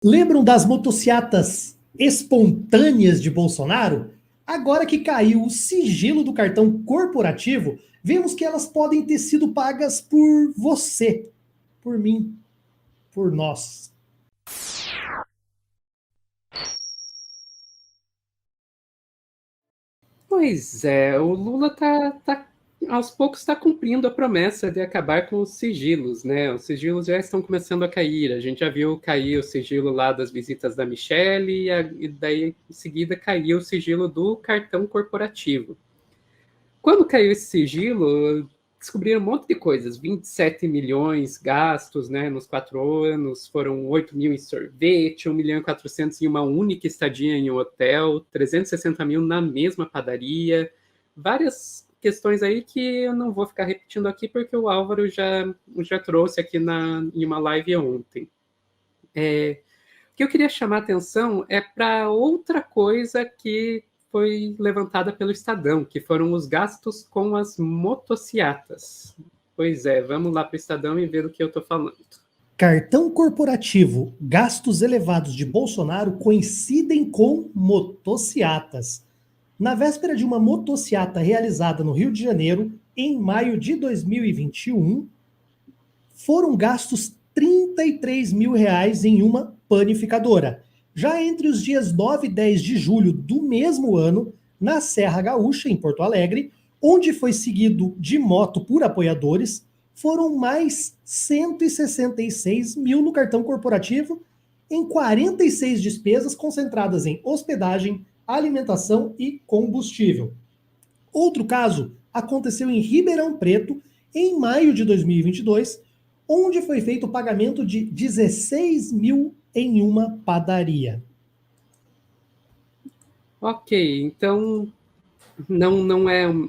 Lembram das motocicletas espontâneas de Bolsonaro? Agora que caiu o sigilo do cartão corporativo, vemos que elas podem ter sido pagas por você, por mim, por nós. Pois é, o Lula aos poucos está cumprindo a promessa de acabar com os sigilos, né? Os sigilos já estão começando a cair. A gente já viu cair o sigilo lá das visitas da Michelle e daí em seguida caiu o sigilo do cartão corporativo. Quando caiu esse sigilo, descobriram um monte de coisas, 27 milhões gastos, né, nos 4 anos, foram 8 mil em sorvete, 1 milhão e 400 em uma única estadia em um hotel, 360 mil na mesma padaria, várias questões aí que eu não vou ficar repetindo aqui porque o Álvaro já trouxe aqui em uma live ontem. O que eu queria chamar a atenção é para outra coisa que foi levantada pelo Estadão, que foram os gastos com as motociatas. Pois é, vamos lá para o Estadão e ver do que eu estou falando. Cartão corporativo, gastos elevados de Bolsonaro coincidem com motociatas. Na véspera de uma motociata realizada no Rio de Janeiro, em maio de 2021, foram gastos 33 mil reais em uma panificadora. Já entre os dias 9 e 10 de julho do mesmo ano, na Serra Gaúcha, em Porto Alegre, onde foi seguido de moto por apoiadores, foram mais 166 mil no cartão corporativo, em 46 despesas concentradas em hospedagem, alimentação e combustível. Outro caso aconteceu em Ribeirão Preto, em maio de 2022, onde foi feito o pagamento de 16 mil em uma padaria. Ok, então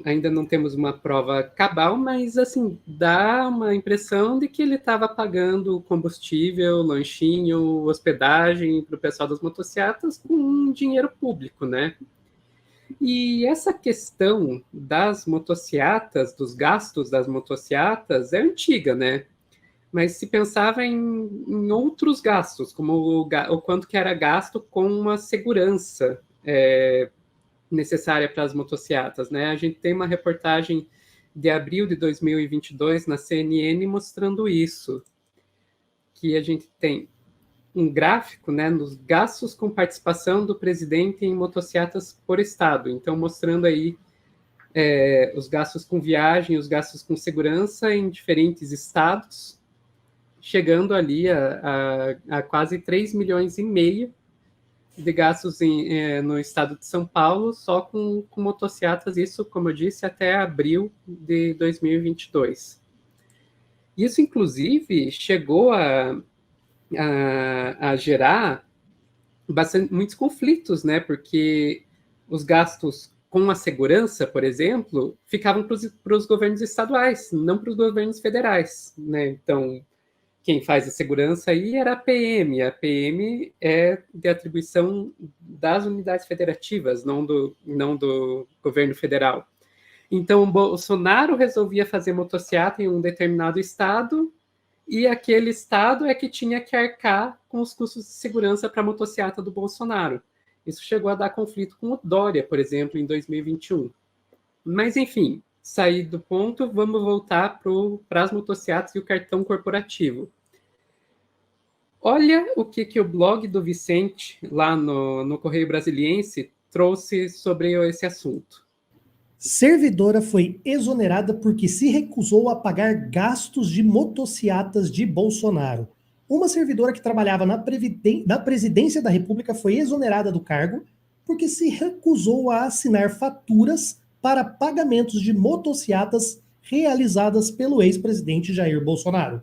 ainda não temos uma prova cabal, mas assim, dá uma impressão de que ele estava pagando combustível, lanchinho, hospedagem para o pessoal das motocicletas com dinheiro público, né? E essa questão das motocicletas, dos gastos das motocicletas, é antiga, né? Mas se pensava em outros gastos, como o quanto que era gasto com a segurança necessária para as motocicletas, né? A gente tem uma reportagem de abril de 2022 na CNN mostrando isso, que a gente tem um gráfico, né, nos gastos com participação do presidente em motocicletas por estado. Então, mostrando aí os gastos com viagem, os gastos com segurança em diferentes estados, chegando ali a quase 3 milhões e meio de gastos no estado de São Paulo, só com motocicletas, isso, como eu disse, até abril de 2022. Isso, inclusive, chegou a gerar muitos conflitos, né? Porque os gastos com a segurança, por exemplo, ficavam para os governos estaduais, não para os governos federais, né? Então, quem faz a segurança aí era a PM. A PM é de atribuição das unidades federativas, não do governo federal. Então, o Bolsonaro resolvia fazer motociata em um determinado estado e aquele estado é que tinha que arcar com os custos de segurança para a motociata do Bolsonaro. Isso chegou a dar conflito com o Dória, por exemplo, em 2021. Mas, enfim, sair do ponto, vamos voltar para as motocicletas e o cartão corporativo. Olha o que o blog do Vicente, lá no Correio Brasiliense, trouxe sobre esse assunto. Servidora foi exonerada porque se recusou a pagar gastos de motocicletas de Bolsonaro. Uma servidora que trabalhava na presidência da República foi exonerada do cargo porque se recusou a assinar faturas para pagamentos de motocicletas realizadas pelo ex-presidente Jair Bolsonaro.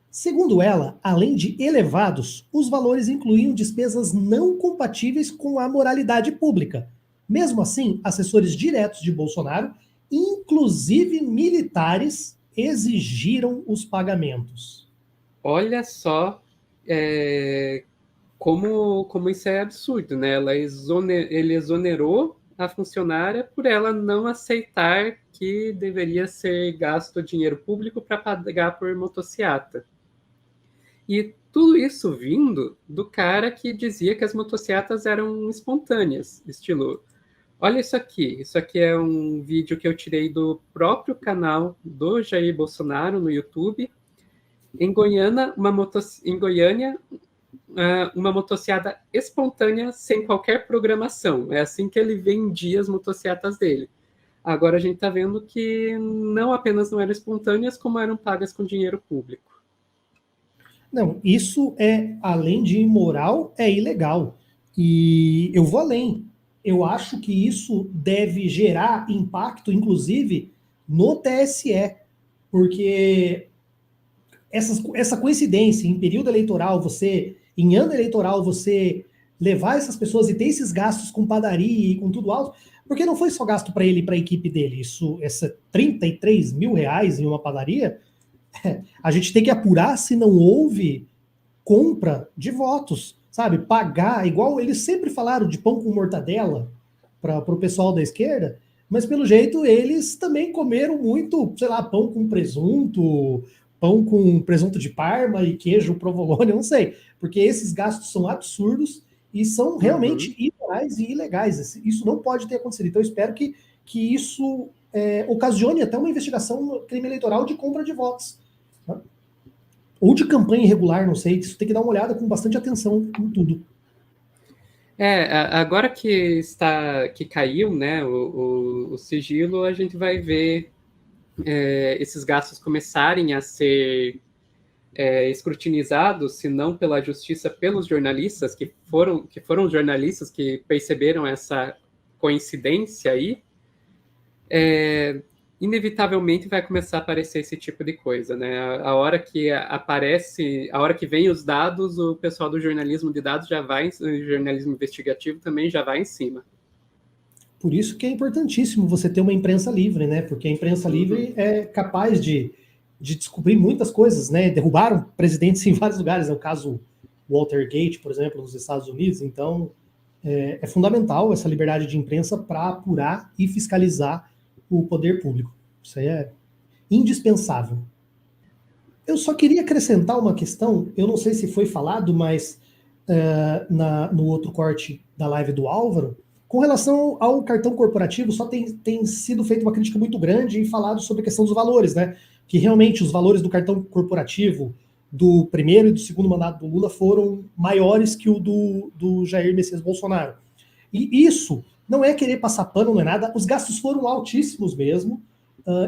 Segundo ela, além de elevados, os valores incluíam despesas não compatíveis com a moralidade pública. Mesmo assim, assessores diretos de Bolsonaro, inclusive militares, exigiram os pagamentos. Olha só como isso é absurdo, né? Ele exonerou a funcionária por ela não aceitar que deveria ser gasto dinheiro público para pagar por motociata. E tudo isso vindo do cara que dizia que as motocicletas eram espontâneas, estilo... Olha isso aqui é um vídeo que eu tirei do próprio canal do Jair Bolsonaro no YouTube. Em Goiânia, uma motocicleta espontânea sem qualquer programação. É assim que ele vendia as motocicletas dele. Agora a gente está vendo que não apenas não eram espontâneas, como eram pagas com dinheiro público. Não, isso é, além de imoral, é ilegal. E eu vou além. Eu acho que isso deve gerar impacto, inclusive, no TSE, porque essa coincidência em período eleitoral, em ano eleitoral, você levar essas pessoas e ter esses gastos com padaria e com tudo alto, porque não foi só gasto para ele e para a equipe dele, essa 33 mil reais em uma padaria, a gente tem que apurar se não houve compra de votos, sabe? Pagar, igual eles sempre falaram de pão com mortadela para o pessoal da esquerda, mas pelo jeito eles também comeram muito, sei lá, pão com presunto, pão com presunto de Parma e queijo provolone, eu não sei, porque esses gastos são absurdos e são realmente imorais e ilegais. Isso não pode ter acontecido. Então eu espero que isso ocasione até uma investigação no crime eleitoral de compra de votos. Tá? Ou de campanha irregular, não sei. Isso tem que dar uma olhada com bastante atenção em tudo. Agora que caiu, né, o sigilo, a gente vai ver esses gastos começarem a ser escrutinizados, se não pela justiça, pelos jornalistas, que foram os jornalistas que perceberam essa coincidência aí, inevitavelmente vai começar a aparecer esse tipo de coisa, né? A hora que vem os dados, o pessoal do jornalismo de dados o jornalismo investigativo também já vai em cima. Por isso que é importantíssimo você ter uma imprensa livre, né? Porque a imprensa livre é capaz de descobrir muitas coisas, né? Derrubaram presidentes em vários lugares, é o caso Watergate, por exemplo, nos Estados Unidos. Então, é fundamental essa liberdade de imprensa para apurar e fiscalizar o poder público. Isso aí é indispensável. Eu só queria acrescentar uma questão, eu não sei se foi falado, mas no outro corte da live do Álvaro, com relação ao cartão corporativo, só tem sido feita uma crítica muito grande e falado sobre a questão dos valores, né? Que realmente os valores do cartão corporativo do primeiro e do segundo mandato do Lula foram maiores que o do Jair Messias Bolsonaro. E isso não é querer passar pano, não é nada, os gastos foram altíssimos mesmo.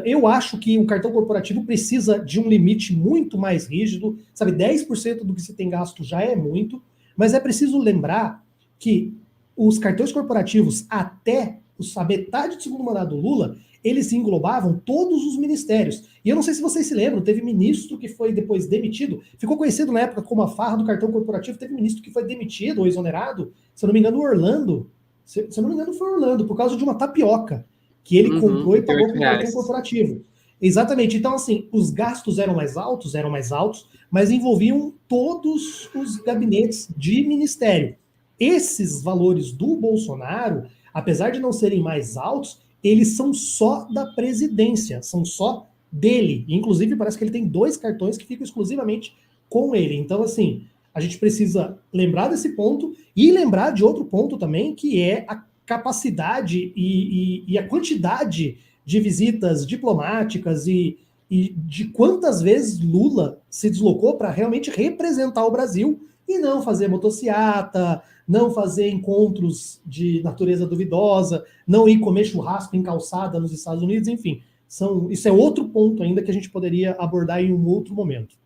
Eu acho que o cartão corporativo precisa de um limite muito mais rígido, sabe, 10% do que se tem gasto já é muito, mas é preciso lembrar que os cartões corporativos até a metade do segundo mandato do Lula, eles englobavam todos os ministérios. E eu não sei se vocês se lembram, teve ministro que foi depois demitido, ficou conhecido na época como a farra do cartão corporativo, teve ministro que foi demitido ou exonerado, se eu não me engano, Orlando, se eu não me engano foi Orlando, por causa de uma tapioca que ele comprou e pagou com o cartão corporativo. Exatamente. Então, assim, os gastos eram mais altos, mas envolviam todos os gabinetes de ministério. Esses valores do Bolsonaro, apesar de não serem mais altos, eles são só da presidência, são só dele. Inclusive, parece que ele tem 2 cartões que ficam exclusivamente com ele. Então, assim, a gente precisa lembrar desse ponto e lembrar de outro ponto também, que é a capacidade e a quantidade de visitas diplomáticas e de quantas vezes Lula se deslocou para realmente representar o Brasil e não fazer motociata, não fazer encontros de natureza duvidosa, não ir comer churrasco em calçada nos Estados Unidos, enfim. Isso é outro ponto ainda que a gente poderia abordar em um outro momento.